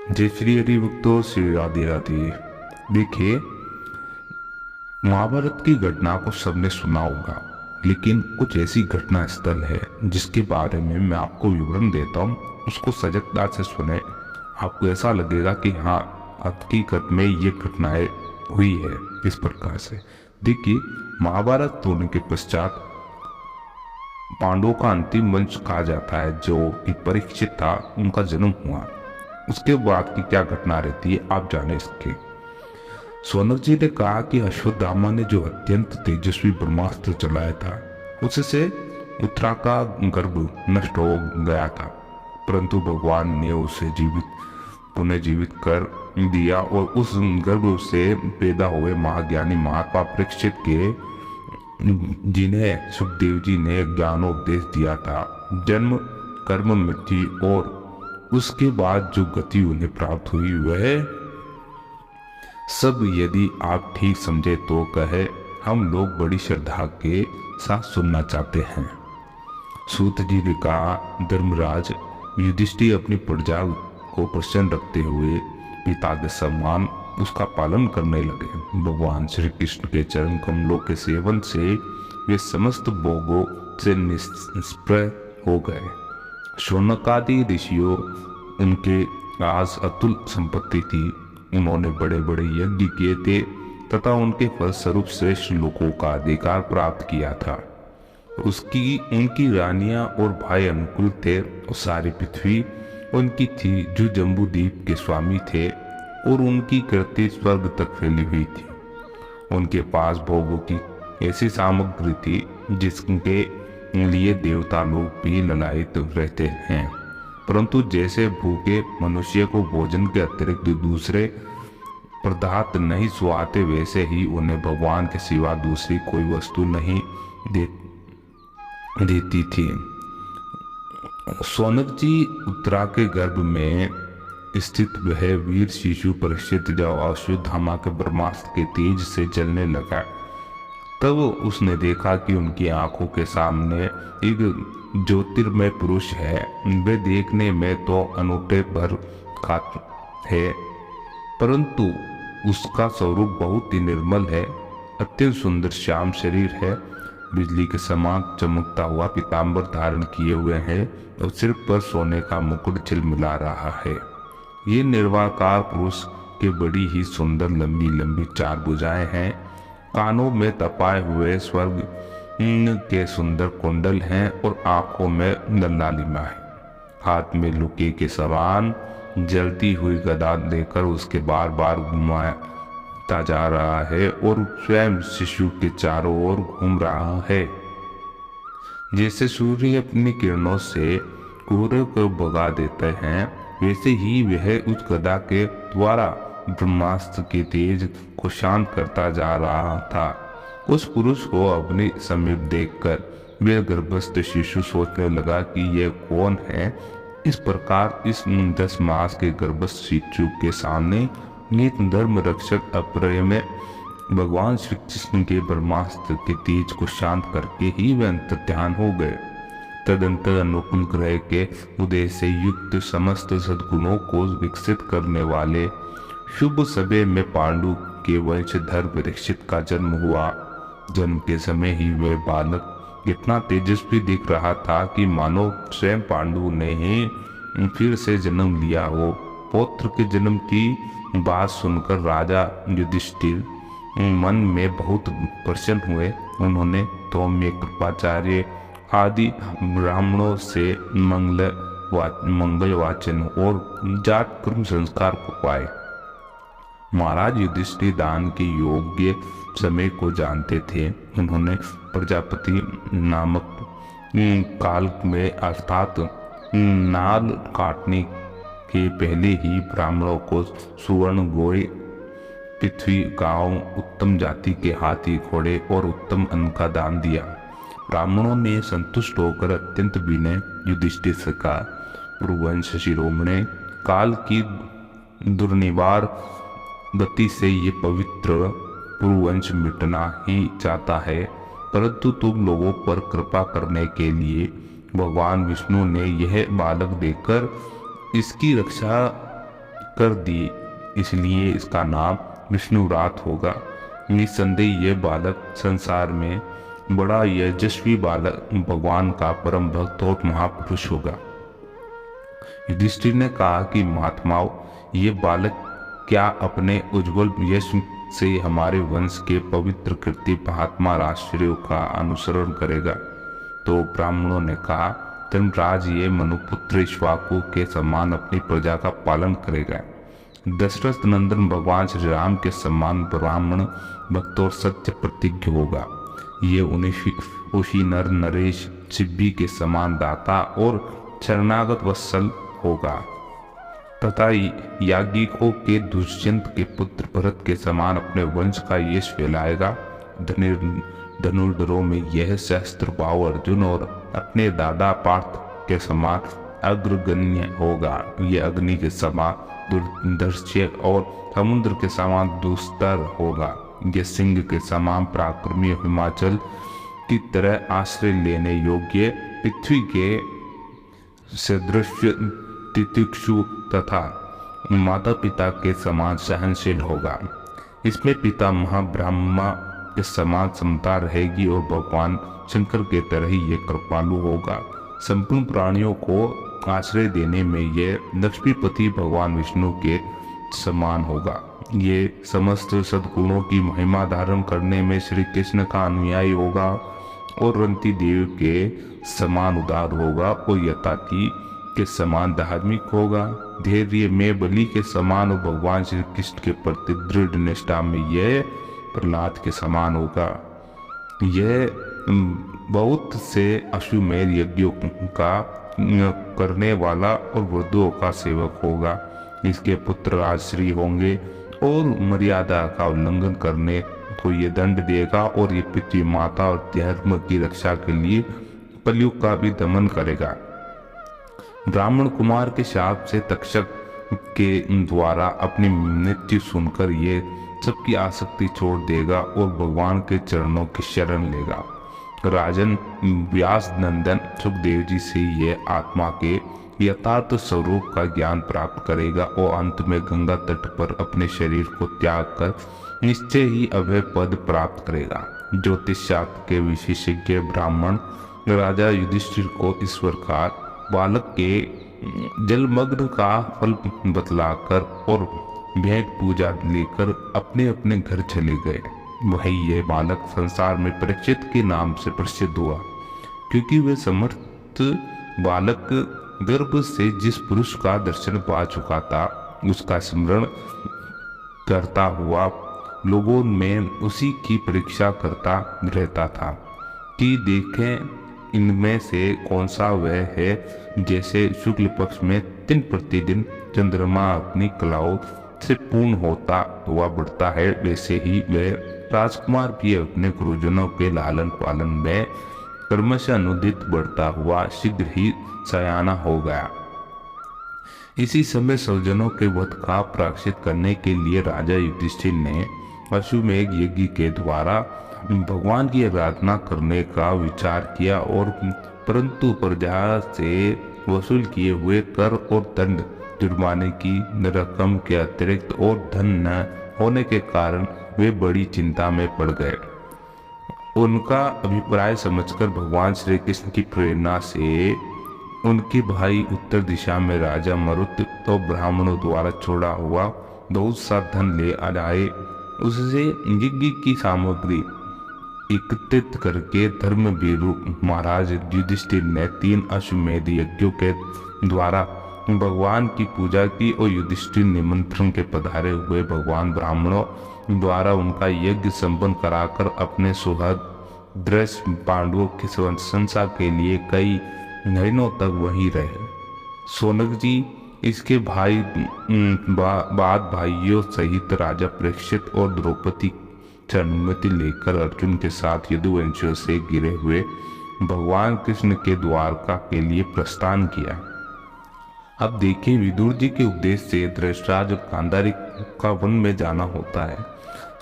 जय श्री हरि भक्तों, श्री राधे राधे। देखिए, महाभारत की घटना को सबने सुना होगा, लेकिन कुछ ऐसी घटना स्थल है जिसके बारे में मैं आपको विवरण देता हूँ। उसको सजगता से सुने, आपको ऐसा लगेगा कि हाँ, हकीकत में ये घटनाएं हुई है। इस प्रकार से देखिए, महाभारत होने के पश्चात पांडवों का अंतिम वंश कहा जाता है, जो कि परीक्षित था, उनका जन्म हुआ। उसके बाद की क्या घटना रहती है आप जाने इसके। सोनक जी ने कहा कि अश्वत्थामा ने जो अत्यंत तेजस्वी ब्रह्मास्त्र चलाया था, उससे उत्तरा का गर्भ नष्ट हो गया था, परंतु भगवान ने उसे पुनः जीवित कर दिया और उस गर्भ से पैदा हुए महाज्ञानी महात्मा परीक्षित के, जिन्हें सुखदेव जी ने ज्ञानोपदेश दिया था, जन्म कर्म मृत्यु और उसके बाद जो गति उन्हें प्राप्त हुई, वह सब यदि आप ठीक समझे तो कहे हम लोग बड़ी श्रद्धा के साथ सुनना चाहते हैं। सूत जी ने कहा, धर्मराज युधिष्ठिर अपनी प्रजा को प्रसन्न रखते हुए पिता के समान उसका पालन करने लगे। भगवान श्री कृष्ण के चरण कमलों के सेवन से वे समस्त भोगों से निष्प्रय हो गए। शौनकादि ऋषियों उनके पास अतुल संपत्ति थी। उन्होंने बड़े बड़े यज्ञ किए थे तथा उनके फलस्वरूप श्रेष्ठ लोगों का अधिकार प्राप्त किया था। उनकी रानियां और भाई अनुकूल थे और सारी पृथ्वी उनकी थी, जो जम्बूद्वीप के स्वामी थे, और उनकी कृति स्वर्ग तक फैली हुई थी। उनके पास भोगों की ऐसी सामग्री थी जिसके लिए देवता लोग भी ललायित रहते हैं, परंतु जैसे भूखे मनुष्य को भोजन के अतिरिक्त दूसरे पदार्थ नहीं सुहाते, वैसे ही उन्हें भगवान के सिवा दूसरी कोई वस्तु नहीं देती थी। सौनक जी उत्तरा के गर्भ में स्थित वह वीर शिशु परीक्षित जब अश्वत्थामा के ब्रह्मास्त्र के तेज से जलने लगा, तब उसने देखा कि उनकी आंखों के सामने एक ज्योतिर्मय पुरुष है। वे देखने में तो अनूठे भर का है, परंतु उसका स्वरूप बहुत ही निर्मल है। अत्यंत सुंदर श्याम शरीर है, बिजली के समान चमकता हुआ पीतांबर धारण किए हुए है और सिर पर सोने का मुकुट झिलमिला रहा है। ये निर्वाकार पुरुष के बड़ी ही सुंदर लंबी लंबी चार भुजाएं हैं। कानों में तपाए हुए स्वर्ग के सुंदर कुंडल हैं और आंखों में लालिमा है। हाथ में लुके के समान जलती हुई गदा लेकर उसके बार बार घुमाता जा रहा है और स्वयं शिशु के चारों ओर घूम रहा है। जैसे सूर्य अपनी किरणों से कोहरे को भगा देते हैं, वैसे ही वह उस गदा के द्वारा ब्रह्मास्त्र के तेज को शांत करता जा रहा था। उस पुरुष को अपने समीप देखकर वह गर्भस्थ शिशु सोचने लगा कि यह कौन है। इस प्रकार इस 10 मास के गर्भस्थ शिशु के सामने नित धर्म रक्षक अप्रय में भगवान श्री कृष्ण के ब्रह्मास्त्र के तेज को शांत करके ही वह अंतर्ध्यान हो गए। तदंतर अनुकूल ग्रह के उदय से युक्त समस्त सद्गुणों को विकसित करने वाले शुभ समय में पांडु के वंशधर परीक्षित का जन्म हुआ। जन्म के समय ही वह बालक इतना तेजस्वी दिख रहा था कि मानो स्वयं पांडु ने ही फिर से जन्म लिया हो। पौत्र के जन्म की बात सुनकर राजा युधिष्ठिर मन में बहुत प्रसन्न हुए। उन्होंने धौम्य, कृपाचार्य आदि ब्राह्मणों से मंगल वाचन और जात कर्म संस्कार को पाए। महाराज युधिष्ठिर दान के योग्य समय को जानते थे। उन्होंने प्रजापति नामक काल में अर्थात नाल काटने के पहले ही ब्राह्मणों को सुवर्ण गोए, पृथ्वी, गांव, उत्तम जाति के हाथी, घोड़े और उत्तम अन्न का दान दिया। ब्राह्मणों ने संतुष्ट होकर अत्यंत विनय युधिष्ठिर से कहा, पुरुवंश शिरोमणि, काल की दुर्निवार गति से ये पवित्र पुरुवंश मिटना ही चाहता है, परंतु तुम लोगों पर कृपा करने के लिए भगवान विष्णु ने यह बालक देकर इसकी रक्षा कर दी, इसलिए इसका नाम विष्णुरात होगा। निस्संदेह यह बालक संसार में बड़ा यशस्वी बालक भगवान का परम भक्त और महापुरुष होगा। युधिष्ठिर ने कहा कि महात्माओं, ये बालक क्या अपने उज्जवल यश से हमारे वंश के पवित्र कृति महात्मा राष्ट्रियों का अनुसरण करेगा? तो ब्राह्मणों ने कहा, धर्मराज, ये मनुपुत्र इक्ष्वाकु के समान अपनी प्रजा का पालन करेगा। दशरथ नंदन भगवान श्री राम के समान ब्राह्मण भक्त और सत्य प्रतिज्ञ होगा। ये उसी नर नरेश चिब्बी के समान दाता और शरणागत वत्सल होगा तथा याज्ञिकों के दुष्यंत के पुत्र भरत के समान अपने वंश का यश फैलाएगा। धनुर्धरों में यह सहस्त्र भाव अर्जुन और अपने दादा पार्थ के समान अग्रगण्य होगा। यह अग्नि के समान दुर्दर्श्य और समुद्र के समान दुस्तर होगा। यह सिंह के समान पराक्रमी हिमाचल की तरह आश्रय लेने योग्य, पृथ्वी के सदृश तितिक्षु तथा माता पिता के समान सहनशील होगा। इसमें पिता महाब्रह्मा के समान समता रहेगी और भगवान शंकर के तरह ही ये कृपालु होगा। संपूर्ण प्राणियों को आश्रय देने में ये लक्ष्मीपति भगवान विष्णु के समान होगा। ये समस्त सद्गुणों की महिमा धारण करने में श्री कृष्ण का अनुयायी होगा और रंती देव के समान उदार होगा और यताति के समान धार्मिक होगा। धैर्य में बलि के समान और भगवान श्री कृष्ण के प्रति दृढ़ निष्ठा में यह प्रहलाद के समान होगा। यह बहुत से अश्वमेध यज्ञों का करने वाला और वृद्धों का सेवक होगा। इसके पुत्र राजश्री होंगे और मर्यादा का उल्लंघन करने को ये दंड देगा और ये पृथ्वी माता और धर्म की रक्षा के लिए कलयुग का भी दमन करेगा। ब्राह्मण कुमार के शाप से तक्षक के द्वारा अपनी मृत्यु सुनकर ये सबकी आसक्ति छोड़ देगा और भगवान के चरणों की शरण लेगा। राजन व्यास नंदन सुखदेव जी से ये आत्मा के यथार्थ स्वरूप का ज्ञान प्राप्त करेगा और अंत में गंगा तट पर अपने शरीर को त्याग कर निश्चय ही अभय पद प्राप्त करेगा। ज्योतिष शास्त्र के विशेषज्ञ ब्राह्मण राजा युधिष्ठिर को इस प्रकार बालक के जलमग्न का फल बतलाकर और भेंट पूजा लेकर अपने अपने घर चले गए। वही ये बालक संसार में परीक्षित के नाम से प्रसिद्ध हुआ, क्योंकि वे समर्थ बालक गर्भ से जिस पुरुष का दर्शन पा चुका था उसका स्मरण करता हुआ लोगों में उसी की परीक्षा करता रहता था कि देखें इनमें से कौन सा वह है। जैसे शुक्ल पक्ष में दिन प्रतिदिन चंद्रमा अपनी कलाओं से पूर्ण होता हुआ बढ़ता है, वैसे ही वह राजकुमार भी अपने गुरुजनों के लालन पालन में कर्मश अनुदित बढ़ता हुआ शीघ्र ही सयाना हो गया। इसी समय स्वजनों के वध का प्रायश्चित करने के लिए राजा युधिष्ठिर ने अश्वमेध यज्ञ के द्वारा भगवान की आराधना करने का विचार किया और परंतु प्रजा से वसूल किए हुए कर और दंड जुर्माने की रकम के अतिरिक्त और धन न होने के कारण वे बड़ी चिंता में पड़ गए। उनका अभिप्राय समझकर भगवान श्री कृष्ण की प्रेरणा से उनके भाई उत्तर दिशा में राजा मरुत तो ब्राह्मणों द्वारा छोड़ा हुआ बहुत सा धन ले आए। उससे यज्ञ की सामग्री एकत्रित करके धर्मवीरु महाराज युधिष्ठिर ने 3 अश्वमेध यज्ञों के द्वारा भगवान की पूजा की और युधिष्ठिर निमंत्रण के पधारे हुए भगवान ब्राह्मणों द्वारा उनका यज्ञ संपन्न कराकर अपने सुहृद पांडवों की प्रशंसा के लिए कई महीनों तक वहीं रहे। सोनक जी इसके भाई बाद भाइयों सहित राजा परीक्षित और द्रौपदी से अनुमति लेकर अर्जुन के साथ यदुवंशियों से गिरे हुए भगवान कृष्ण के द्वारका के लिए प्रस्थान किया। अब देखिए, विदुर जी के उपदेश से धृतराज और गांधारी का वन में जाना होता है।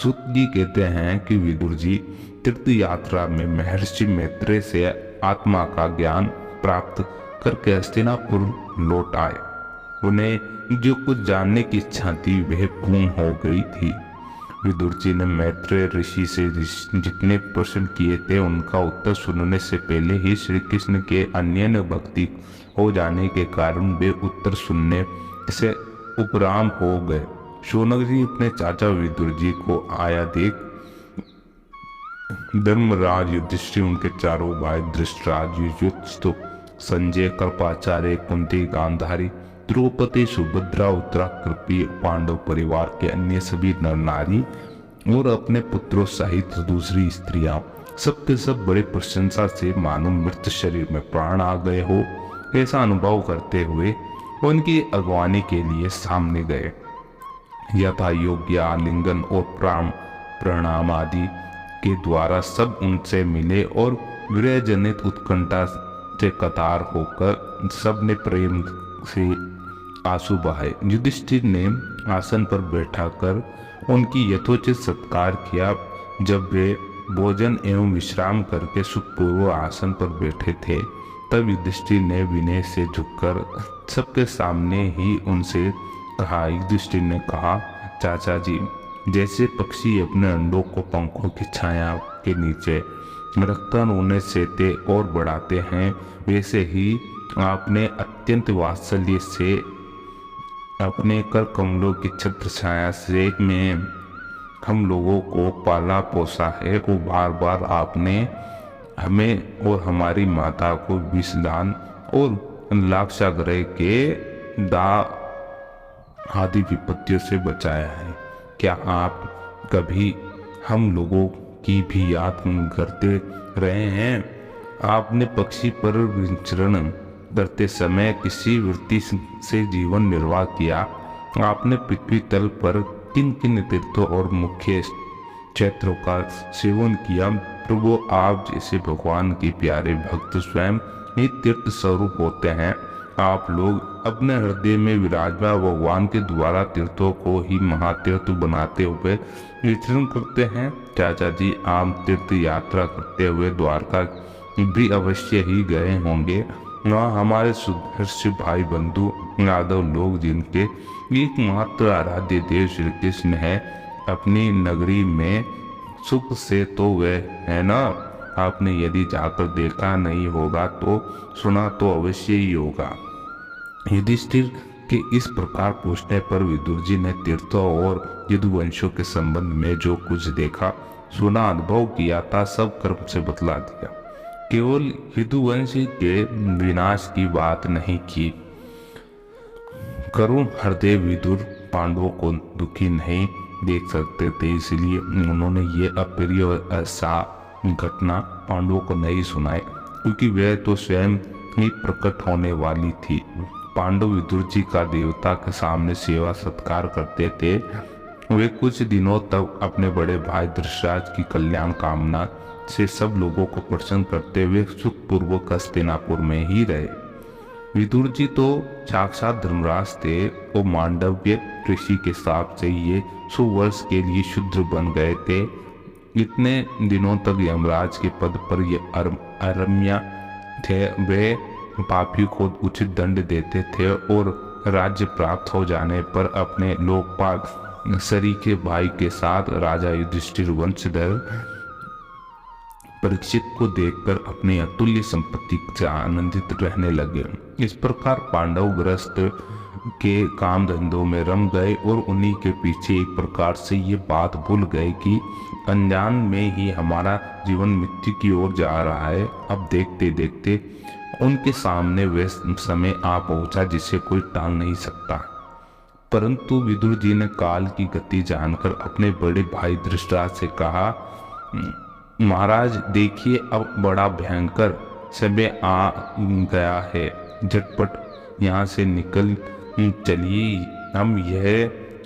सूत जी कहते हैं कि विदुर जी तीर्थ यात्रा में महर्षि मैत्रेय से आत्मा का ज्ञान प्राप्त करके हस्तिनापुर लौट आए। उन्हें जो कुछ जानने की इच्छा थी वह पूर्ण हो गई थी। विदुर जी ने मैत्रेय ऋषि से जितने प्रश्न किए थे उनका उत्तर सुनने से पहले ही श्री कृष्ण के अन्य भक्ति हो जाने के कारण वे उत्तर सुनने से उपराम हो गए। शौनक जी अपने चाचा विदुर जी को आया देख धर्मराज युधिष्ठिर, उनके चारों भाई धृतराज, युधिष्ठिर, संजय, कृपाचार्य, कुंती, गांधारी, द्रौपदी, सुभद्रा, उत्तरा, कृपी, पांडव परिवार के अन्य सभी नर नारी और अपने पुत्रों सहित दूसरी स्त्रियां सबके सब बड़े प्रशंसा से मानो मृत शरीर में प्राण आ गए हो ऐसा अनुभव करते हुए उनकी अगवानी के लिए सामने गए। यथा योग्य आलिंगन और प्रणाम आदि के द्वारा सब उनसे मिले और विरह जनित उत्कंठा से कतार होकर सब ने प्रेम से आंसू बहाए। युधिष्ठिर ने आसन पर बैठाकर उनकी यथोचित सत्कार किया। जब वे भोजन एवं विश्राम करके सुखपूर्वक आसन पर बैठे थे तब युधिष्ठिर ने विनय से झुककर सबके सामने ही उनसे कहा। युधिष्ठिर ने कहा, चाचा जी, जैसे पक्षी अपने अंडों को पंखों की छाया के नीचे रखकर उन्हें सेते और बढ़ाते हैं, वैसे ही आपने अत्यंत वात्सल्य से अपने कर कमलों की छत्र छाया से में हम लोगों को पाला पोसा है। वो बार बार आपने हमें और हमारी माता को विषदान और लाक्षागृह के आदि विपत्तियों से बचाया है। क्या आप कभी हम लोगों की भी याद करते रहे हैं? आपने पक्षी पर विचरण करते समय किसी वृत्ति से जीवन निर्वाह किया? आपने पृथ्वी तल पर किन किन तीर्थों और मुख्य क्षेत्रों का सेवन किया? प्रभु, आप जैसे भगवान के प्यारे भक्त स्वयं ही तीर्थ स्वरूप होते हैं। आप लोग अपने हृदय में विराजमान भगवान के द्वारा तीर्थों को ही महातीर्थ बनाते हुए विचरण करते हैं। चाचा जी, आप तीर्थ यात्रा करते हुए द्वारका भी अवश्य ही गए होंगे। वहाँ हमारे सुदर्शी भाई बंधु यादव लोग, जिनके एकमात्र आराध्य देव श्री कृष्ण है, अपनी नगरी में सुख से तो वह है ना? आपने यदि जाकर देखा नहीं होगा तो सुना तो अवश्य ही होगा। युधिष्ठिर के इस प्रकार पूछने पर विदुर जी ने तीर्थों और यदुवंशों के संबंध में जो कुछ देखा सुना अनुभव किया था सब कर्म से बतला दिया। केवल यदुवंश के विनाश की बात नहीं की। करुण हृदय विदुर पांडवों को दुखी नहीं देख सकते थे, इसलिए उन्होंने ये अप्रिय सा घटना पांडवों को नहीं सुनाई, क्योंकि वह तो स्वयं ही प्रकट होने वाली थी। पांडव विदुर जी का देवता के सामने सेवा सत्कार करते थे। वे कुछ दिनों तक अपने बड़े भाई धृतराज की कल्याण कामना से सब लोगों को प्रसन्न करते हुए सुखपूर्वक हस्तिनापुर में ही रहे। विदुर जी तो साक्षात धर्मराज थे और मांडव्य ऋषि के हिसाब से ये 100 वर्ष के लिए शूद्र बन गए थे। इतने दिनों तक यमराज के पद पर ये अरम्या थे। वे पापी को उचित दंड देते थे और राज्य प्राप्त हो जाने पर अपने लोकपाल सरीखे भाई के साथ राजा युधिष्ठिर वंशधर परीक्षित को देखकर अपनी अतुल्य संपत्ति से आनंदित रहने लगे। इस प्रकार पांडव ग्रस्त के काम धंधों में रम गए और उन्हीं के पीछे एक प्रकार से ये बात भूल गए कि अनजान में ही हमारा जीवन मृत्यु की ओर जा रहा है। अब देखते देखते उनके सामने वह समय आ पहुंचा जिसे कोई टाल नहीं सकता। परंतु विदुर जी ने काल की गति जानकर अपने बड़े भाई धृतराज से कहा, महाराज देखिए, अब बड़ा भयंकर समय आ गया है। झटपट यहाँ से निकल चलिए।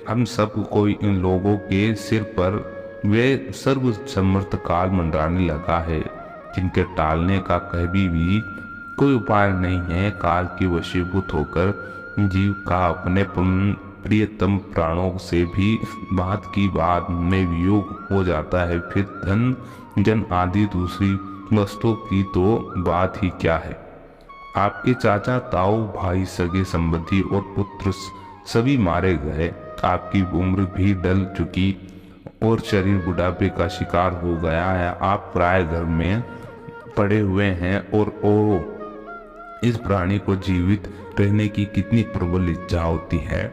हम सब कोई इन लोगों के सिर पर वे सर्व समर्थ काल मंडराने लगा है, जिनके टालने का कभी भी कोई उपाय नहीं है। काल की वशीभूत होकर जीव का अपने प्रियतम प्राणों से भी बात की बात में वियोग हो जाता है, फिर धन जन आदि दूसरी वस्तुओं की तो बात ही क्या है। आपके चाचा, ताऊ, भाई, सगे संबंधी और पुत्र सभी मारे गए। आपकी उम्र भी ढल चुकी और शरीर बुढ़ापे का शिकार हो गया है। आप प्राय घर में पड़े हुए हैं और इस प्राणी को जीवित रहने की कितनी प्रबल इच्छा होती है।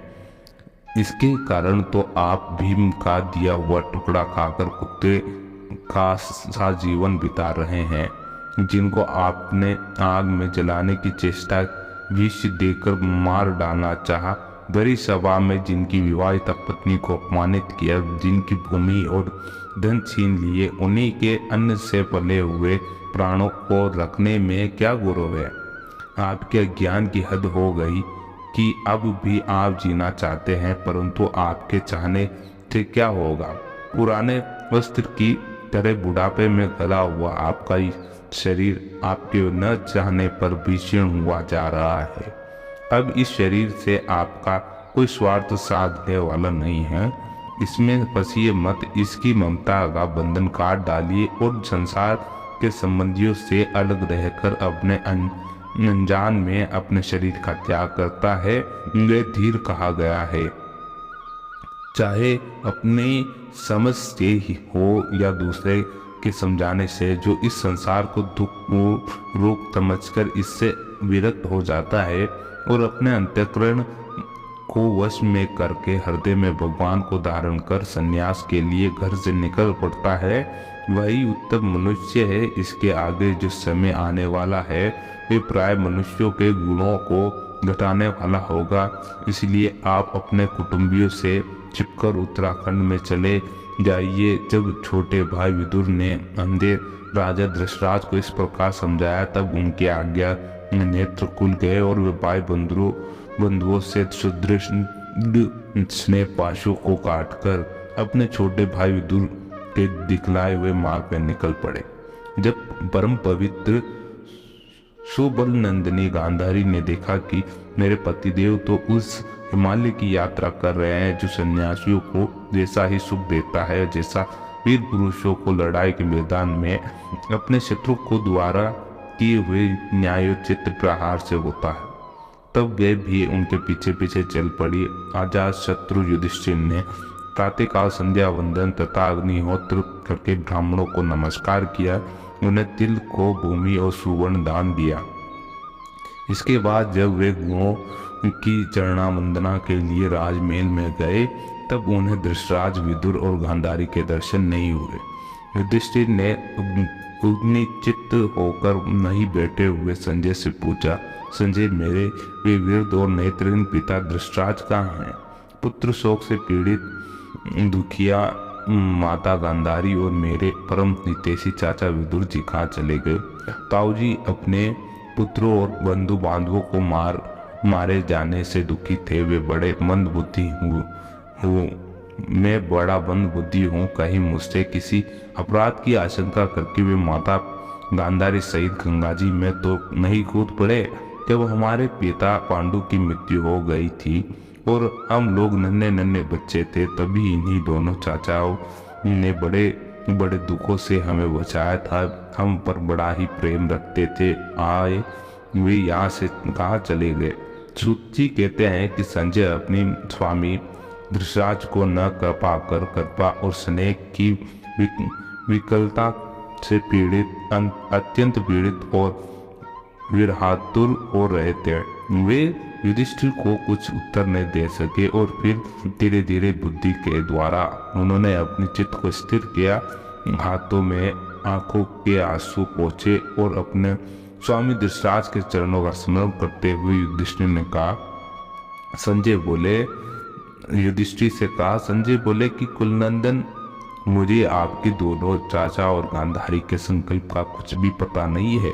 इसके कारण तो आप भीम का दिया हुआ टुकड़ा खाकर कुत्ते का सा जीवन बिता रहे हैं, जिनको आपने आग में जलाने की चेष्टा विष देकर मार डालना चाहा। बड़ी सभा में जिनकी विवाहिता पत्नी को अपमानित किया, जिनकी भूमि और धन छीन लिए, उन्हीं के अन्न से पले हुए प्राणों को रखने में क्या गौरव है। आपके ज्ञान की हद हो गई कि अब भी आप जीना चाहते हैं, परंतु आपके चाहने से क्या होगा। पुराने वस्त्र की तरह बुढ़ापे में गला हुआ आपका शरीर आपके न चाहने पर भी क्षीण हुआ जा रहा है। अब इस शरीर से आपका कोई स्वार्थ साधने वाला नहीं है। इसमें फंसिए मत, इसकी ममता का बंधन काट डालिए और संसार के संबंधियों से अलग रहकर अपने अनजान में अपने शरीर का त्याग करता है वे धीर कहा गया है। चाहे अपने समझ से ही हो या दूसरे के समझाने से, जो इस संसार को दुख रोग समझकर इससे विरक्त हो जाता है और अपने अंतःकरण को वश में करके हृदय में भगवान को धारण कर सन्यास के लिए घर से निकल पड़ता है, वही उत्तम मनुष्य है। इसके आगे जो समय आने वाला है वे प्राय मनुष्यों के गुणों को घटाने वाला होगा। इसलिए आप अपने कुटुंबियों से छिपकर उत्तराखंड में चले जाइए। जब छोटे भाई विदुर ने अंधे राजा धृतराष्ट्र को इस प्रकार समझाया, तब उनकी आज्ञा नेत्र खुल गए और वे भाई बंधुओं से सुदृढ़ स्नेह पाशों को काटकर अपने छोटे भाई विदुर के दिखलाए हुए मार्ग पर निकल पड़े। जब परम पवित्र सुबल नंदिनी गांधारी ने देखा कि मेरे पतिदेव तो उस हिमालय की यात्रा कर रहे हैं जो सन्यासियों को जैसा ही सुख देता है, जैसा वीर पुरुषों को लड़ाई के मैदान में अपने शत्रु को द्वारा किए हुए न्यायोचित प्रहार से होता है, तब वे भी उनके पीछे पीछे चल पड़ी। अजात शत्रु युधिष्ठिर ने प्रातःकाल संध्या वंदन तथा अग्निहोत्र करके ब्राह्मणों को नमस्कार किया, उन्हें तिल को भूमि और सुवर्ण दान दिया। इसके बाद जब वे गुणों की चरणा वंदना के लिए राजमहल में गए, तब उन्हें धृतराष्ट्र, विदुर और गांधारी के दर्शन नहीं हुए। युधिष्ठिर ने चित्त होकर नहीं बैठे हुए संजय से पूछा, संजय, मेरे वे वीर और नेत्रहीन पिता धृतराष्ट्र कहाँ हैं। पुत्र शोक से पीड़ित दुखिया माता गांधारी और मेरे परम हितैषी चाचा विदुर जी कहाँ चले गए। ताऊजी अपने पुत्रों और बंधु बांधवों को मारे जाने से दुखी थे। वे बड़े मंद बुद्धि हूँ मैं बड़ा मंद बुद्धि हूँ, कहीं मुझसे किसी अपराध की आशंका करके वे माता गांधारी सहित गंगा जी में तो नहीं कूद पड़े। जब हमारे पिता पांडु की मृत्यु हो गई थी और हम लोग नन्हे नन्हे बच्चे थे, तभी इन्हीं दोनों चाचाओं ने बड़े बड़े दुखों से हमें बचाया था। हम पर बड़ा ही प्रेम रखते थे। आए वे यहाँ से कहाँ चले गए। सूची कहते हैं कि संजय अपनी स्वामी धृतराष्ट्र को न कर पाकर कृपा और स्नेह की विकलता से पीड़ित, अत्यंत पीड़ित और विरहातुर हो रहे थे। वे युधिष्ठिर को कुछ उत्तर नहीं दे सके और फिर धीरे धीरे बुद्धि के द्वारा उन्होंने अपने चित्त को स्थिर किया। हाथों में आंखों के आंसू पोंछे और अपने स्वामी धृतराष्ट्र के चरणों का स्मरण करते हुए युधिष्ठिर ने कहा, संजय बोले कि कुलनंदन, मुझे आपके दोनों चाचा और गांधारी के संकल्प का कुछ भी पता नहीं है।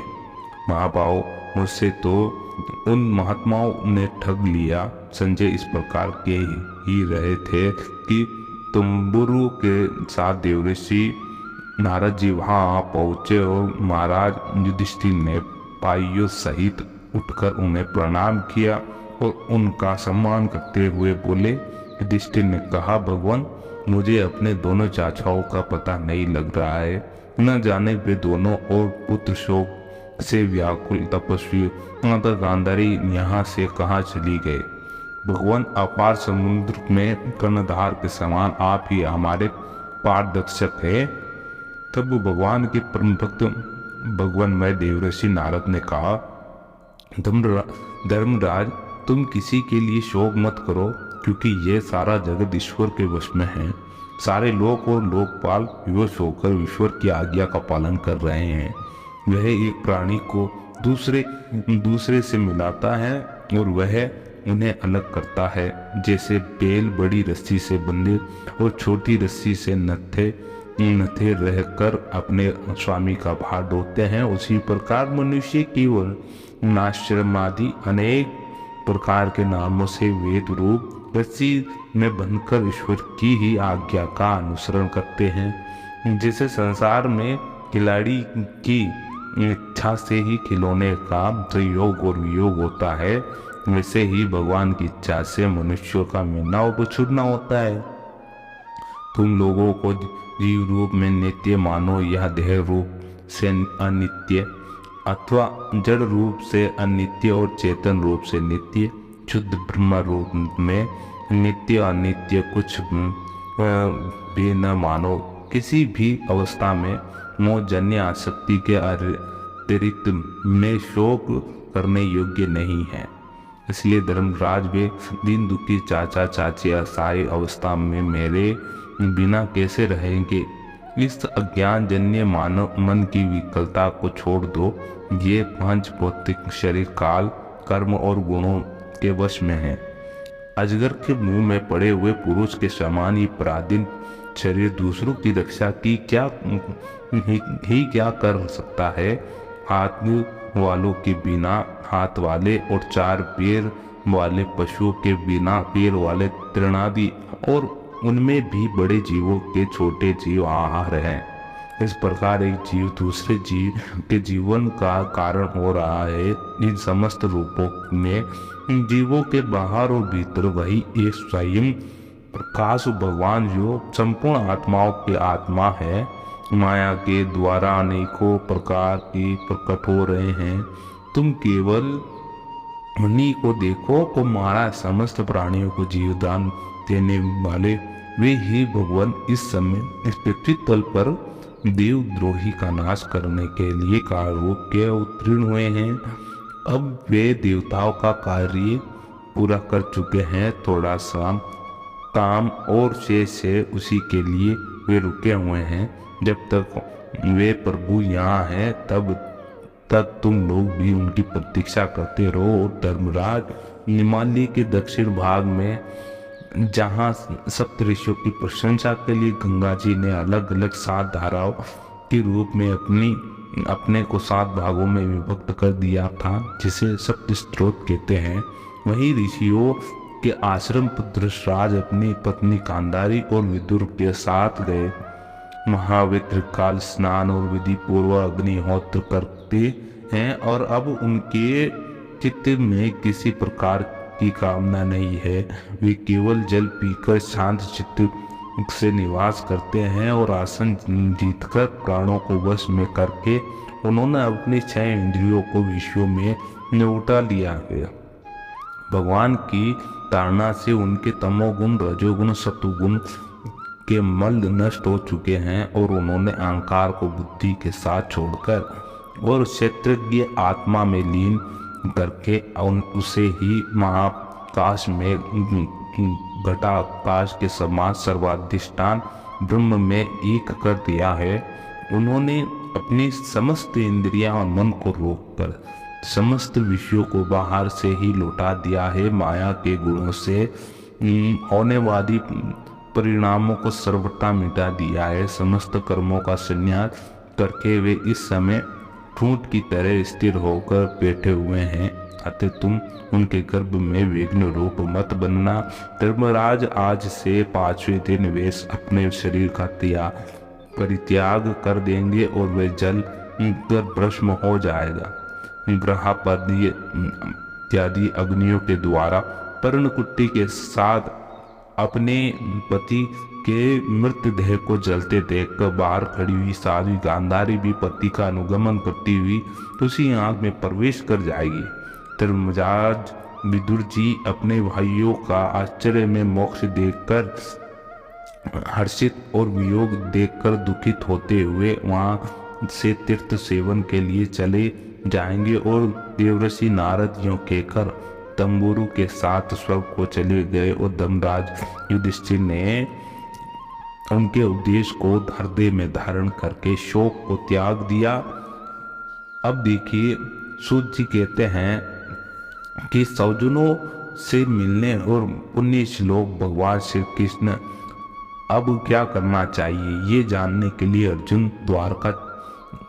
महाभाव, मुझसे तो उन महात्माओं ने ठग लिया। संजय इस प्रकार के ही रहे थे कि तुम्बुरु के साथ देवऋषि नारद जी वहां पहुंचे और महाराज युधिष्ठिर ने पाइयों सहित उठकर उन्हें प्रणाम किया और उनका सम्मान करते हुए बोले। युधिष्ठिर ने कहा, भगवान, मुझे अपने दोनों चाचाओं का पता नहीं लग रहा है। न जाने वे दोनों और पुत्र शोक से व्याकुल तपस्वी माता गांधारी यहाँ से कहाँ चली गए। भगवान, अपार समुद्र में कर्णधार के समान आप ही हमारे पारदर्शक है। तब भगवान के परम भक्त भगवानमय देवर्षि नारद ने कहा, धर्मराज, तुम किसी के लिए शोक मत करो, क्योंकि ये सारा जगत ईश्वर के वश में है। सारे लोक और लोकपाल विवश होकर ईश्वर की आज्ञा का पालन कर रहे हैं। वह एक प्राणी को दूसरे से मिलाता है और वह उन्हें अलग करता है। जैसे बैल बड़ी रस्सी से बंधे और छोटी रस्सी से नत्थे रहकर अपने स्वामी का भार ढोते हैं, उसी प्रकार मनुष्य केवल नाश्रमादि अनेक प्रकार के नामों से वेद रूप रस्सी में बंधकर ईश्वर की ही आज्ञा का अनुसरण करते हैं। जैसे संसार में खिलाड़ी की इच्छा से ही खिलौने का संयोग और वियोग होता है, वैसे ही भगवान की इच्छा से मनुष्यों का मिलना और बिछुड़ना होता है। तुम लोगों को जीव रूप में नित्य मानो या देह रूप से अनित्य, अथवा जड़ रूप से अनित्य और चेतन रूप से नित्य, शुद्ध ब्रह्म रूप में नित्य अनित्य कुछ भी न मानो। किसी भी अवस्था में मोहजन्य आसक्ति के अतिरिक्त में शोक करने योग्य नहीं है। इसलिए धर्मराज, वे दीन दुखी चाचा चाची असहाय अवस्था में मेरे बिना कैसे रहेंगे। इस अज्ञान जन्य मानव मन की विकलता को छोड़ दो। ये पांच भौतिक शरीर काल, कर्म और गुणों के वश में है। अजगर के मुंह में पड़े हुए पुरुष के समान ही पराधीन शरीर दूसरों की रक्षा की क्या कर सकता है। हाथ वालों के बिना हाथ वाले और चार पैर वाले पशुओं के बिना पैर वाले तृणादि और उनमें भी बड़े जीवों के छोटे जीव आहार हैं। इस प्रकार एक जीव दूसरे जीव के जीवन का कारण हो रहा है। इन समस्त रूपों में जीवों के बाहर और भीतर वही एक स्वयं प्रकाश भगवान जो संपूर्ण आत्माओं की आत्मा है, माया के द्वारा अनेकों प्रकार के प्रकट हो रहे हैं। तुम केवल उन्हीं को देखो को मारा समस्त प्राणियों को जीवदान देने वाले वे ही भगवान इस समय इस पृथ्वी तल पर देवद्रोही का नाश करने के लिए काल रूप के उत्तीर्ण हुए हैं। अब वे देवताओं का कार्य पूरा कर चुके हैं। थोड़ा सा काम और शेष है, उसी के लिए वे रुके हुए हैं। जब तक वे प्रभु यहाँ हैं तब तक तुम लोग भी उनकी प्रतीक्षा करते रहो। और धर्मराज, हिमालय के दक्षिण भाग में जहाँ सप्त ऋषियों की प्रशंसा के लिए गंगा जी ने अलग अलग 7 धाराओं के रूप में अपने को 7 भागों में विभक्त कर दिया था, जिसे सप्त स्त्रोत कहते हैं, वहीं ऋषियों के आश्रम पर धृतराज अपनी पत्नी गांधारी और विदुर के साथ गए। महावित्र काल स्नान और विधि पूर्व अग्निहोत्र करते हैं और अब उनके चित्त में किसी प्रकार की कामना नहीं है। वे केवल जल पीकर शांत चित्त से निवास करते हैं और आसन जीतकर प्राणों को वश में करके उन्होंने अपनी 6 इंद्रियों को विषयों में निउटा लिया है। भगवान की ताड़ना से उनके तमोगुण, रजोगुण, सतोगुण के मल नष्ट हो चुके हैं और उन्होंने अहंकार को बुद्धि के साथ छोड़कर और क्षेत्रज्ञ आत्मा में लीन करके उसे ही महाकाश में घटाकाश के समान सर्वाधिष्ठान ब्रह्म में एक कर दिया है। उन्होंने अपनी समस्त इंद्रियां और मन को रोककर समस्त विषयों को बाहर से ही लौटा दिया है। माया के गुणों से होने वाली परिणामों को सर्वथा मिटा दिया है। समस्त कर्मों का संन्यास करके वे इस समय ठूंठ की तरह स्थिर होकर बैठे हुए हैं। अतः तुम उनके गर्भ में विघ्न रूप मत बनना। धर्मराज, आज से 5वें दिन वे अपने शरीर का परित्याग कर देंगे और वे जल कर भस्म हो जाएगा। बृहस्पति इत्यादि अग्नियों के द्वारा पर्णकुटी के साथ अपने पति के मृतदेह को जलते देखकर बाहर खड़ी हुई साध्वी गांधारी भी पति का अनुगमन करती हुई उसी आग में प्रवेश कर जाएगी। धर्मराज विदुर जी अपने भाइयों का आश्चर्य में मोक्ष देखकर हर्षित और वियोग देखकर दुखित होते हुए वहां से तीर्थ सेवन के लिए चले जाएंगे और देवर्षि नारद यूं कहकर तंबूरू के साथ स्वर्ग को चले गए और धर्मराज युधिष्ठिर ने उनके उपदेश को हृदय में धारण करके शोक को त्याग दिया। अब देखिए सूत जी कहते हैं कि सौजनों से मिलने और पुण्य श्लोक भगवान श्री कृष्ण अब क्या करना चाहिए ये जानने के लिए अर्जुन द्वारका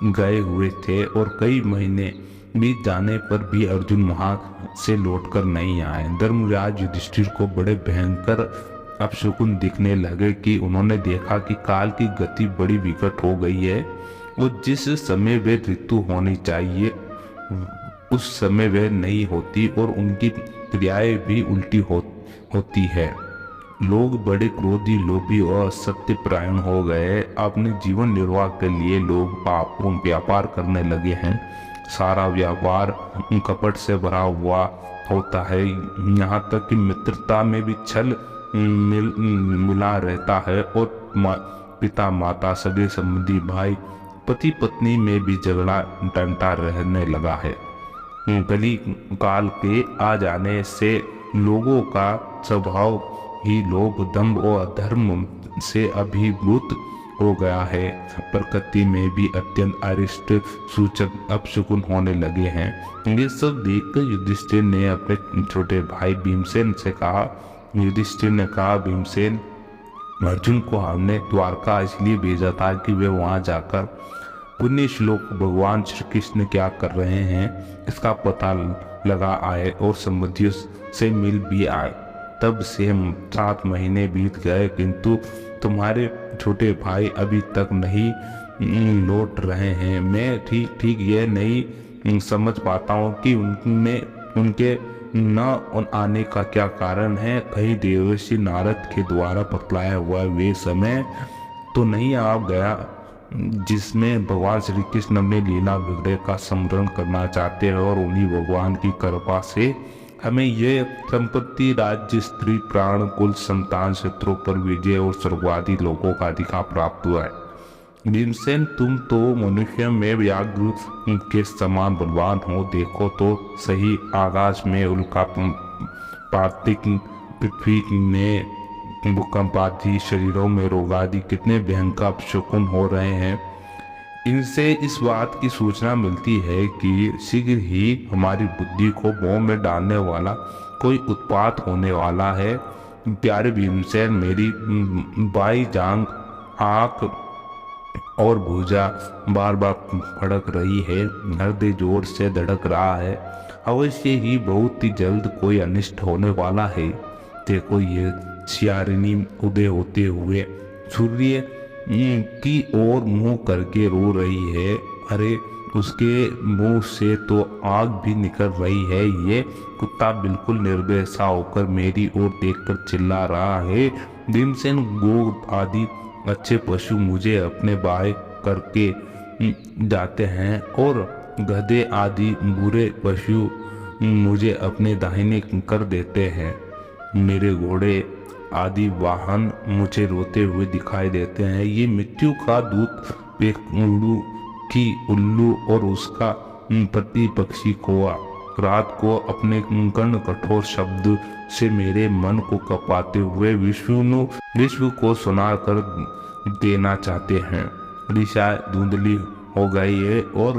गए हुए थे और कई महीने बीत जाने पर भी अर्जुन वहां से लौटकर नहीं आए। धर्मराज युधिष्ठिर को बड़े भयंकर अपशकुन दिखने लगे कि उन्होंने देखा कि काल की गति बड़ी विकट हो गई है और जिस समय वे ऋतु होनी चाहिए उस समय वे नहीं होती और उनकी क्रियाएं भी उल्टी होती है। लोग बड़े क्रोधी, लोभी और सत्यपरायण हो गए। अपने जीवन निर्वाह के लिए लोग पापों व्यापार करने लगे हैं। सारा व्यापार कपट से भरा हुआ होता है, यहाँ तक कि मित्रता में भी छल मिला रहता है और पिता माता सगे संबंधी भाई पति पत्नी में भी झगड़ा डंटा रहने लगा है। कली काल के आ जाने से लोगों का स्वभाव ही लोभ, दंभ और अधर्म से अभिभूत हो गया है। प्रकृति में भी अत्यंत अरिष्ट सूचक अपशकुन होने लगे हैं। ये सब देखकर युधिष्ठिर ने अपने छोटे भाई भीमसेन से कहा। युधिष्ठिर ने कहा, भीमसेन, अर्जुन को हमने द्वारका इसलिए भेजा था कि वे वहां जाकर पुण्य श्लोक भगवान श्री कृष्ण क्या कर रहे हैं इसका पता लगा आए और संबंधियों से मिल भी आए। तब से 7 महीने बीत गए किंतु तुम्हारे छोटे भाई अभी तक नहीं लौट रहे हैं। मैं ठीक ये नहीं समझ पाता हूँ कि उनके न आने का क्या कारण है। कहीं देवर्षि नारद के द्वारा बतलाया हुआ वे समय तो नहीं आ गया जिसमें भगवान श्री कृष्ण अपने लीला विग्रह का स्मरण करना चाहते हैं और उन्हीं भगवान की कृपा से हमें ये संपत्ति, राज्य, स्त्री, प्राण, कुल, संतान, शत्रु पर विजय और स्वर्गवादी लोगों का अधिकार प्राप्त हुआ है। भीमसेन, तुम तो मनुष्य में व्याघ्र के समान बलवान हो। देखो तो सही, आकाश में उल्का पार्थिक, पृथ्वी में भूकंप आदि, शरीरों में रोग आदि कितने भयंकर अपशकुन हो रहे हैं। इनसे इस बात की सूचना मिलती है कि शीघ्र ही हमारी बुद्धि को मोह में डालने वाला कोई उत्पात होने वाला है। प्यारे भीमसेन, मेरी बाई जांग, आंख और भुजा बार बार फड़क रही है, हृदय जोर से धड़क रहा है। अवश्य ही बहुत ही जल्द कोई अनिष्ट होने वाला है। देखो, ये सियारिनी उदय होते हुए सूर्य की ओर मुंह करके रो रही है। अरे, उसके मुंह से तो आग भी निकल रही है। ये कुत्ता बिल्कुल निर्भय सा होकर मेरी ओर देखकर चिल्ला रहा है। भीमसेन, गो आदि अच्छे पशु मुझे अपने बाएं करके जाते हैं और गधे आदि बुरे पशु मुझे अपने दाहिने कर देते हैं। मेरे घोड़े आदि वाहन मुझे रोते हुए दिखाई देते हैं। ये मृत्यु का दूत पेकुल्लू की उल्लू और उसका पति पक्षी कोआ रात को अपने कर्ण कठोर शब्द से मेरे मन को कपाते हुए विश्व को सुना कर देना चाहते हैं। दिशा धुंधली हो गई है और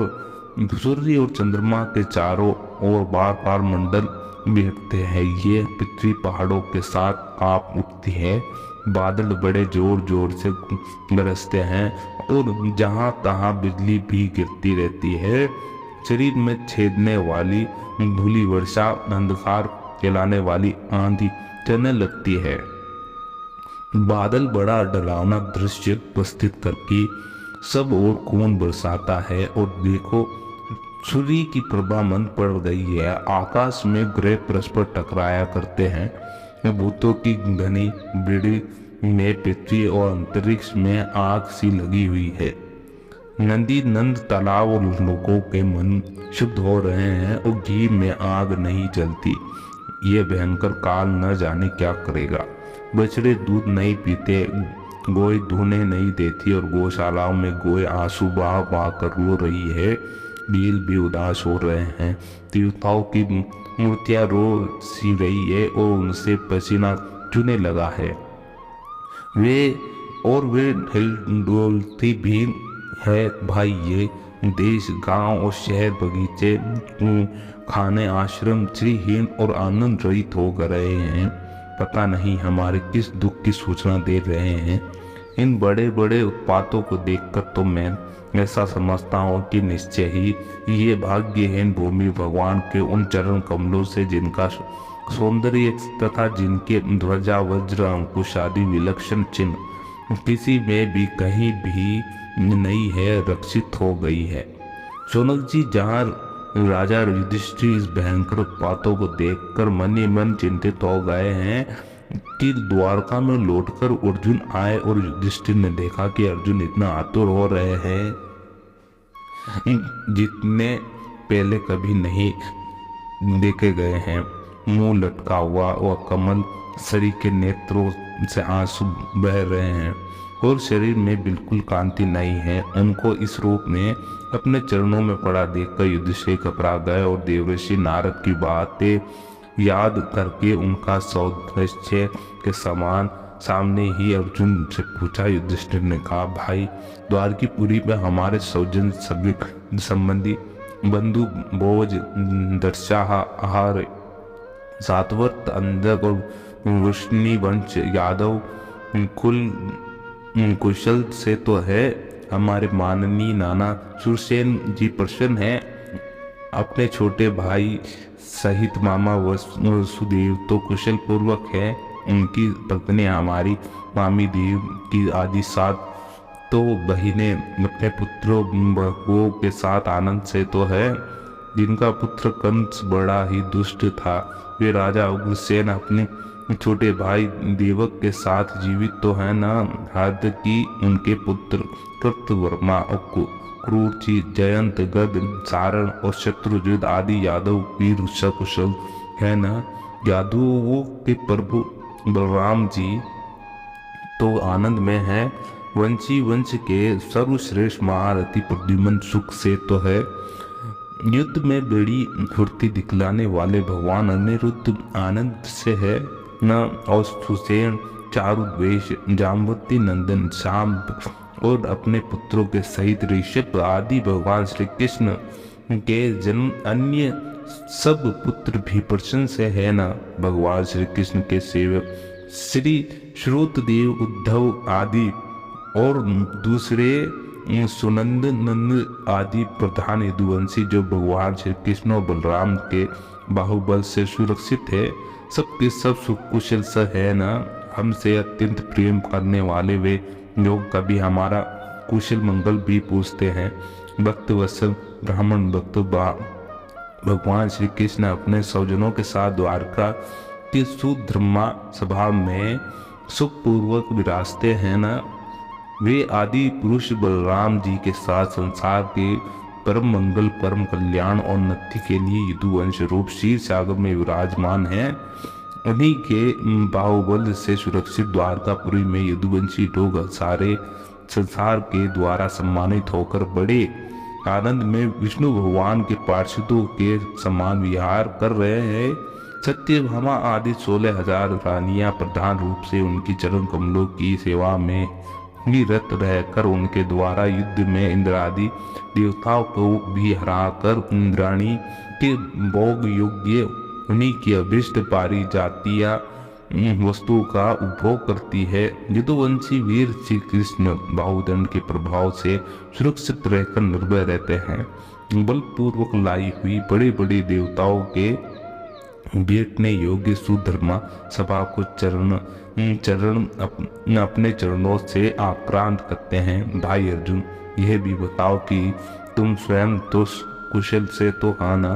सूर्य और चंद्रमा के चारों ओर बार बार मंडल बिखरते हैं। ये पृथ्वी पहाड़ों के साथ कांप उठती है। बादल बड़े जोर जोर से बरसते हैं और जहां तहां बिजली भी गिरती रहती है। शरीर में छेदने वाली धूली वर्षा, अंधकार फैलाने वाली आंधी चलने लगती है। बादल बड़ा डरावना दृश्य उपस्थित करके सब ओर खून बरसाता है और देखो, सूर्य की प्रभा मंद पड़ गई है। आकाश में ग्रह परस्पर टकराया करते हैं। भूतों की घनी बीड़ी में पृथ्वी और अंतरिक्ष में आग सी लगी हुई है। नदी नंद तालाब और लोगों के मन शुद्ध हो रहे हैं और घी में आग नहीं जलती। ये भयंकर काल न जाने क्या करेगा। बछड़े दूध नहीं पीते, गोई धुने नहीं देती और गौशालाओं में गोए आंसू बहा बहा कर रो रही है। बील भी उदास हो रहे हैं। देवताओं की मूर्तियां रो सी रही है और उनसे पसीना चूने लगा है। वे हिलडोलती भी है। भाई, ये देश, गांव और शहर, बगीचे, खाने, आश्रम श्रीहीन और आनंद रहित हो रहे हैं। पता नहीं हमारे किस दुख की सूचना दे रहे हैं। इन बड़े बड़े उत्पातों को देखकर तो मैं ऐसा समझता हूँ कि निश्चय ही ये भाग्यहीन भूमि भगवान के उन चरण कमलों से, जिनका सौंदर्य तथा जिनके ध्वजा वज्र अंकुश आदि विलक्षण चिन्ह किसी में भी कहीं भी नहीं है, रक्षित हो गई है। शौनक जी, जहाँ राजा युधिष्ठिर इस भयंकर उत्पातों को देखकर मन ही मन चिंतित हो गए हैं कि द्वारका में लौटकर अर्जुन आए और युधिष्ठिर ने देखा कि अर्जुन इतना आतुर हो रहे हैं जितने पहले कभी नहीं देखे गए हैं। मुंह लटका हुआ और कमल सरी के नेत्रों से आंसू बह रहे हैं और शरीर में बिल्कुल कांति नहीं है। उनको इस रूप में अपने चरणों में पड़ा देखकर युधिष्ठिर घबरा गए और देवर्षि नारद की बातें याद करके उनका सौदृश्य के समान सामने ही अर्जुन से पूछा। युधिष्ठिर ने कहा, भाई, द्वारकीपुरी में हमारे सौजन सभी संबंधी बंधु भोज दर्शाहार सातवत अंधक और वृष्णि वंश यादव कुशल से तो है। हमारे माननीय नाना सुरसेन जी प्रसन्न हैं। अपने छोटे भाई सहित मामा वसुदेव तो कुशल पूर्वक है। उनकी पत्नी हमारी मामी देव की आदि 7 तो बहिनें अपने पुत्रों बहुओं के साथ आनंद से तो है। जिनका पुत्र कंस बड़ा ही दुष्ट था, वे राजा उग्रसेन अपने छोटे भाई देवक के साथ जीवित तो है ना। हद की उनके पुत्र कृतवर्मा और क्रूरची, जयंत, गद, सारण और शत्रुजित आदि यादव वीर सकुशल है ना। यादवों के प्रभु बलराम जी तो आनंद में है। वंशी वंश के सर्वश्रेष्ठ महारथी प्रद्युम्न सुख से तो है। युद्ध में बड़ी फुर्ती दिखलाने वाले भगवान अनिरुद्ध आनंद से है न। और सुसेन, चारुद्वेष, जाम्बवती नंदन शाम और अपने पुत्रों के सहित ऋषभ आदि भगवान श्री कृष्ण के जन्म अन्य सब पुत्र भी प्रसन्न से है ना। भगवान श्री कृष्ण के सेवक श्री श्रुतदेव, उद्धव आदि और दूसरे सुनंद नंद आदि प्रधान यदुवंशी जो भगवान श्री कृष्ण और बलराम के बाहुबल से सुरक्षित है, सबके सब सुकुशल स है ना। हमसे अत्यंत प्रेम करने वाले वे लोग कभी हमारा कुशल मंगल भी पूछते हैं। भक्त वत्सल ब्राह्मण भक्त भगवान श्री कृष्ण अपने स्वजनों के साथ द्वारका के सुधर्मा सभा में सुखपूर्वक विराजते हैं ना। वे आदि पुरुष बलराम जी के साथ संसार के परम मंगल, परम कल्याण और उन्नति के लिए यदुवंश रूप क्षीर सागर में विराजमान हैं। उन्हीं के बाहुबल से सुरक्षित द्वारकापुरी में यदुवंशी लोग सारे संसार के द्वारा सम्मानित होकर बड़े आनंद में विष्णु भगवान के पार्षदों के समान विहार कर रहे हैं। सत्यभामा आदि 16,000 रानियां प्रधान रूप से उनकी चरण कमलों की सेवा में रत रहकर उनके द्वारा युद्ध में इंद्र आदि देवताओं को भी हराकर इंद्राणी के भोग योग्य उन्हीं की अभिष्ट पारी जातिया वस्तु का उपभोग करती है। यदुवंशी वीर श्री कृष्ण बाहुदंड के प्रभाव से सुरक्षित रहकर निर्भय रहते हैं। बलपूर्वक लाई हुई बड़े बड़े देवताओं के बेटने योग्य सुधर्मा सभा को चरण अपने चरणों से आक्रांत करते हैं। भाई अर्जुन, यह भी बताओ कि तुम स्वयं तो कुशल से तो हाँ ना।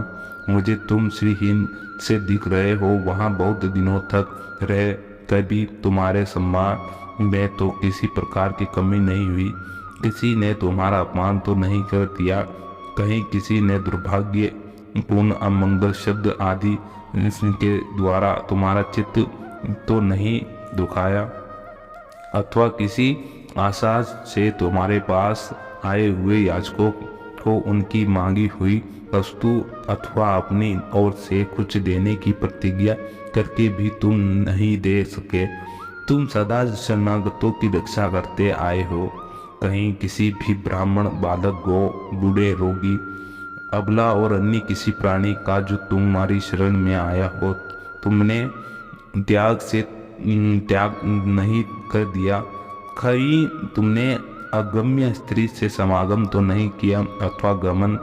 मुझे तुम श्रीहीन से दिख रहे हो, वहाँ बहुत दिनों तक रह कभी तुम्हारे सम्मान में तो किसी प्रकार की कमी नहीं हुई। किसी ने तुम्हारा अपमान तो नहीं कर दिया, कहीं किसी ने दुर्भाग्यपूर्ण अमंगल शब्द आदि के द्वारा तुम्हारा चित्त तो नहीं दुखाया, अथवा किसी आशा से तुम्हारे पास आए हुए याचकों को उनकी मांगी हुई वस्तु अथवा अपनी ओर से कुछ देने की प्रतिज्ञा करके भी तुम नहीं दे सके। तुम सदा शरणागतों की रक्षा करते आए हो, कहीं किसी भी ब्राह्मण, बालक, गौ, बूढ़े, रोगी, अबला और अन्य किसी प्राणी का जो तुम्हारी शरण में आया हो तुमने त्याग नहीं कर दिया। कहीं तुमने अगम्य स्त्री से समागम तो नहीं किया, अथवा गमन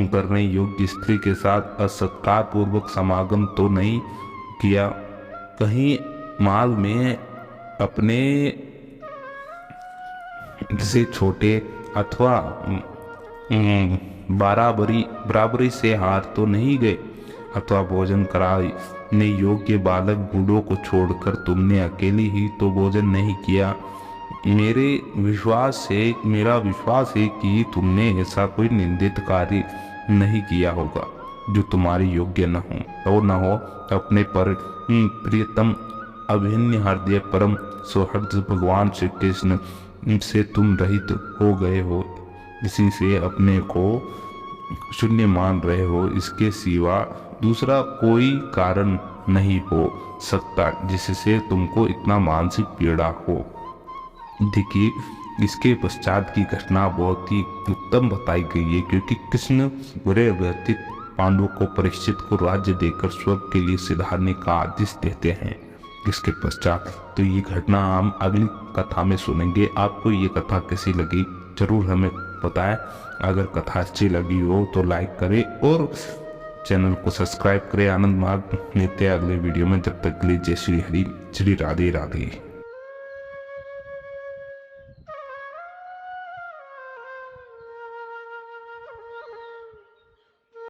करने योग्य स्त्री के साथ असत्कार पूर्वक समागम तो नहीं किया। कहीं माल में अपने से छोटे अथवा बराबरी से हार तो नहीं गए, अथवा भोजन कराने योग्य बालक बूढ़ों को छोड़कर तुमने अकेले ही तो भोजन नहीं किया। मेरा विश्वास है कि तुमने ऐसा कोई निंदित कार्य नहीं किया होगा जो तुम्हारे योग्य न हो अपने पर प्रियतम अभिन्न हृदय परम सौहृद भगवान श्री कृष्ण से तुम रहित हो गए हो, इसी से अपने को शून्य मान रहे हो। इसके सिवा दूसरा कोई कारण नहीं हो सकता जिससे तुमको इतना मानसिक पीड़ा हो। देखिए, इसके पश्चात की घटना बहुत ही उत्तम बताई गई है, क्योंकि कृष्ण बुरे व्यतीत पांडवों को परीक्षित को राज्य देकर स्वर्ग के लिए सिधारने का आदेश देते हैं। इसके पश्चात तो ये घटना हम अगली कथा में सुनेंगे। आपको ये कथा कैसी लगी जरूर हमें बताएं। अगर कथा अच्छी लगी हो तो लाइक करें और चैनल को सब्सक्राइब करें। आनंद मार्ग मिलते हैं अगले वीडियो में। जब तक के लिए जय श्री हरि, श्री राधे राधे।